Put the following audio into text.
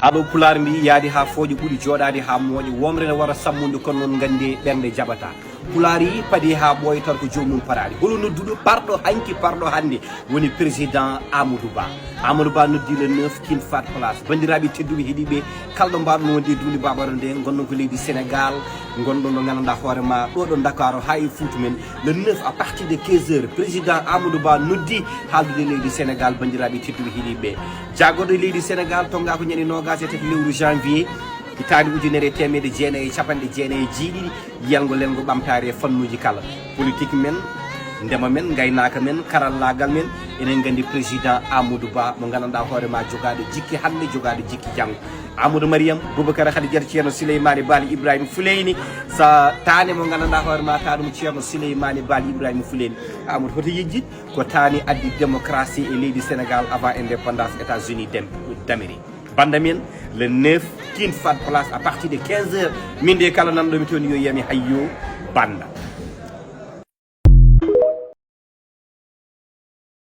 aɗo pular mbi yaadi ha fooƴo ɓuuri joɗade ha mooƴo womre ne wara sammude kono noon gandi ɓernde jaɓata pular yi paadi ha ɓooya tan ko jomum parade holo nodduɗo parɗo hanki parɗo hande woni président Amadou Ba noddi le 9 kin fat place bandiraɓe tedduɓe heeɗiɓe kalɗo mbaɗo wonde duuɗi babaro nde gonɗon ko leydi Sénégal gonɗon ɗo gandanɗa hoorema ɗo ɗo Dakar ha e Fouta men le 9 à partir de 15 heures président Amadou Ba noddi haaldude leydi Sénégal bandiraɓe tedduɓe heeɗiɓe jaggoɗo leydi Sénégal tonga ko ñande nogas e tati lewru janvier hitande ujunere temedde jeenayyi capanɗe jeenayyi jeeɗiɗi yiyalgo lengo ɓamtare e fannuji kala politique men ndema men gaynaka men karallagal men enen gandi président Amadou Ba mo gandanɗa hoorema jogade jikki hande jogade jikki janggo Amadou Mariam Boubacar Khadijata ceerno Souleymane Bali Ibrahima Fuleyni sa tane mo gandanɗa hoorema taɗum ceerno Souleymane Bali Ibrahima Fuleyni Amadou hoto yejjid ko tani addi démocratie e leydi Sénégal avant indépendance États-Unis d'Amérique banda men le 9 kin fat place à partir de 15 heures min de kala nanɗomi toon yo yiyami hayyo banda